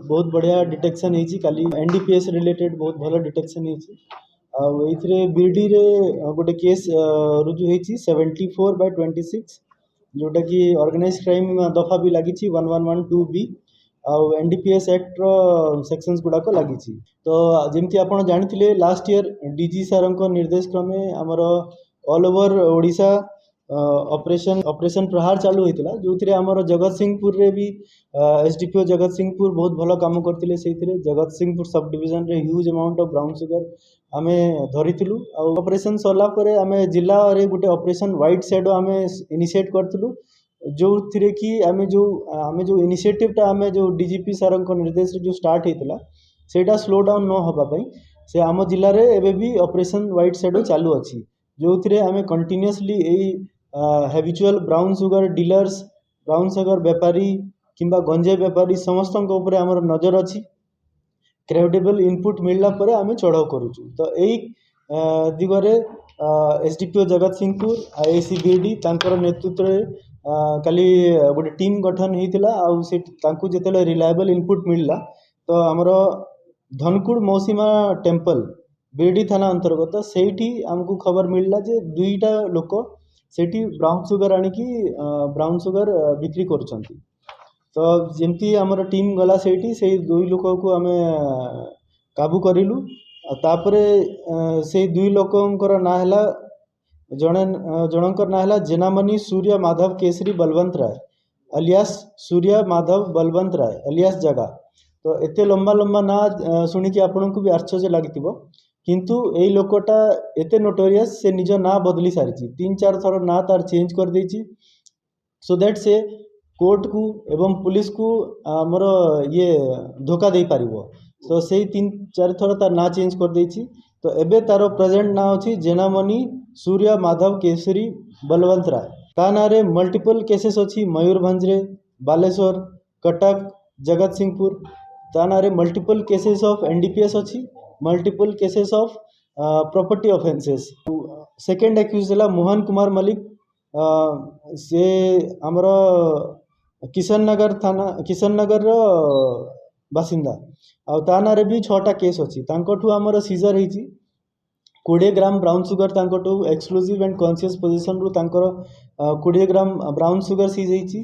बहुत बढ़िया डिटेक्शन होती काली एनडीपीएस रिलेटेड बहुत भल डिटेक्शन होती बीडी रे गोटे केस रुजु होती 74/26 जोटा कि ऑर्गेनाइज क्राइम दफा भी लगी 1112B आउ एनडीपीएस एक्ट रो सेक्शंस गुड़ाक लगी। तो जमती आप जानी लास्ट ईयर डीजी सार निर्देश क्रमे आमर ऑल ओवर ओडिशा ऑपरेशन प्रहार चालू होता जो आमर जगत सिंहपुर रे भी एसडीपीओ जगत सिंहपुर बहुत भल काम करते से जगत सिंहपुर सब डिविजन रे huge amount of brown sugar आम धरीलु। ऑपरेशन सरला आम जिला रे गोटे ऑपरेशन व्हाइट शैडो आम इनिशिएट करथिलु जो थिरे कि आम जो इनिशिएटिवटा आम जो डीजीपी सार निर्देश जो स्टार्ट होता सेटा स्लो डाउन न होगा से आम जिले में एवं भी ऑपरेशन व्हाइट शैडो चालू अच्छी जो थे आम continuously habitual brown sugar dealers brown sugar बेपारी किंबा गंजे बेपारी समस्त आमर नजर अच्छी क्रेडिबल इनपुट मिलला परे आम चढ़ाऊ करुचु। तो यही दिगरे एसडीपीओ जगत सिंहपुर आईआईसी बीडी तांकर नेतृत्व काली गोटे टीम गठन होता जिते रिलायबल इनपुट मिलला तो आमर धनकुड़ मौसीमा टेम्पल बीडी थाना अंतर्गत सेठी आमको खबर मिलला जे दुईटा लोक सेठी ब्राउन सुगर आनिकी ब्राउन सुगर बिक्री करुछंती। तो जमती आमर टीम गला सेठी से दुई लोक को आम काबू करिलु। तापरे से दुई लोकंकर ना है जनकर ना है जेनामणि सूर्य माधव केसरी बलवंत राय अलियास सूर्य माधव बलवंत राय अलियास जगह। तो एते लंबा लंबा ना शुणिकी आपण को भी आश्चर्य लगी किंतु यही लोकटा एते नोटोरियस से निज ना बदली सारी 3-4 थर ना तार चेंज कर देछि सो दैट से कोर्ट को एवं पुलिस को आमर ये धोखा दे पारिबो। तो से 3-4 थर तार ना चेंज कर देछि। तो एबे तार प्रेजेंट ना अछि जेनामणि सूर्य माधव केसरी बलवंत राय ता ना रे मल्टीपल केसेस अछि मयूरभंज रे बालेश्वर कटक जगत सिंहपुर ता ना रे मल्टीपल केसेस ऑफ एनडीपीएस अछि multiple cases of property offences. Second accused है मोहन कुमार मलिक से आमर किशन नगर थाना किशन नगर बासिंदा आना रे भी 6टा केस अच्छी तांकोठू आमर सीजर होती 20 ग्राम ब्राउन सुगर तांकोठू एक्सक्लूसिव एंड कॉन्शियस पोजिशन रु तांकर 20 ग्राम ब्राउन सुगर सीज होती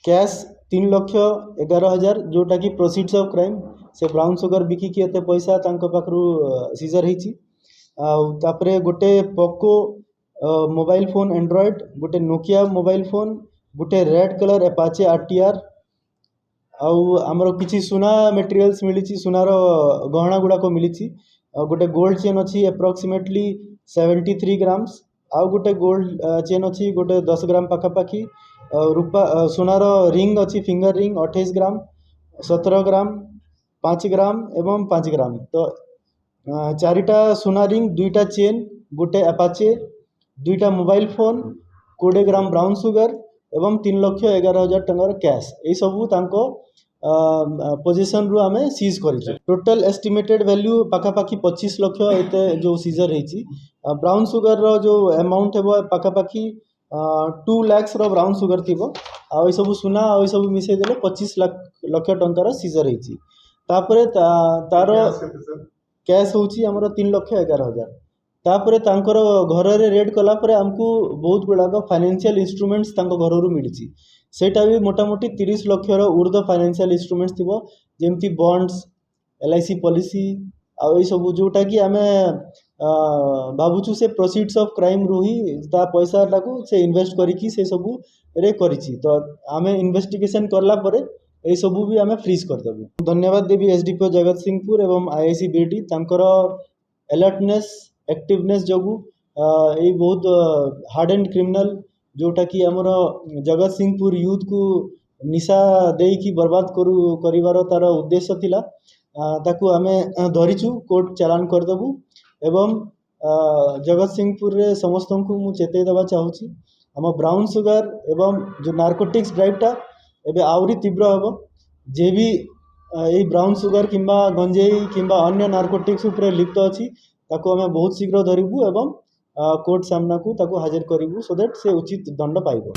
कैश 3,11,000 जोटा कि प्रोसीड्स ऑफ क्राइम से ब्राउन सुगर बिकिकी एते पैसा तांको पाखरु सीजर होती। तापरे गोटे पोको मोबाइल फोन एंड्रॉयड गोटे नोकिया मोबाइल फोन गोटे रेड कलर एपाचे आरटीआर आमर किसी सुना मटेरियल्स मिली सुनार गहना गुड़ाक मिली गोटे गोल्ड चेन अच्छी एप्रोक्सीमेटली 73 ग्राम्स आउ गोटे गोल्ड चेन अच्छी गोटे 10 ग्राम पाखापाखि रूपा सुनार रिंग अच्छी फिंगर रिंग 28 ग्राम 17 ग्राम 5 ग्राम एवं 5 ग्राम। तो 4टा सुना रिंग 2टा चेन गोटे एपाचे 2टा mobile phone 20 gram brown sugar एवं 3,11,000 टंकार कैश यही सबू तांको पोजिशन रु आमे सीज करिछु। टोटल एस्टिमेटेड वैल्यू पाखापाखि 25 लाख एते जो सीजर होईची ब्राउन सुगर रो जो अमाउंट है पाखापाखि 2 लाख रो ब्राउन सुगर थिबो आ ई सब सुना आ ई सब मिसै देले 25 लाख टंकार सीजर होईची। तापरे तार कैश होची हमर 3,11,000 तापरे तांकर घर रे रेड कला परे हमको बहुत गुड़ाक फाइनेंशियल इंस्ट्रूमेंट्स तांको घर रु मिली सेटा भी मोटामोटी 30 लाख रो ऊर्ध फाइनेंशियल इंस्ट्रूमेंट्स थिबो जेमती बॉन्ड्स एलआईसी पॉलिसी आ ई सब जोटा कि आमे बाबुचु से प्रोसीड्स ऑफ क्राइम रु ही ता पैसा टाको से इन्वेस्ट करिकी से सब रे करिछि। तो आमे इन्वेस्टिगेशन करला परे यही सबू भी आम फ्रीज करदेबू। धन्यवाद देवी एसडीपीओ जगत सिंहपुर एवं आईआईसी बीडी तांकर अलर्टनेस एक्टिवनेस जोगु यही बहुत हार्ड एंड क्रिमिनल जोटा कि आमर जगत सिंहपुर यूथ को निशा देकी बर्बाद करिवार तार उद्देश्य थिला ताकू आमे धरीचु कोर्ट चालान करदेबू एवं जगत सिंहपुर रे समस्त को मु चेतई देवा चाहूँगी आम ब्राउन सुगर एवं जो नार्कोटिक्स ड्राइवटा एबे आउरी तीव्र हम जे भी यही ब्राउन सुगर किंबा गंजेई किंबा अन्य नार्कोटिक्स उपरे लिप्त अच्छी ताको आमे बहुत शीघ्र धरिबू एवं कोर्ट सामना को ताको हाजिर करिबू सो दैट से उचित दंड पाइबो।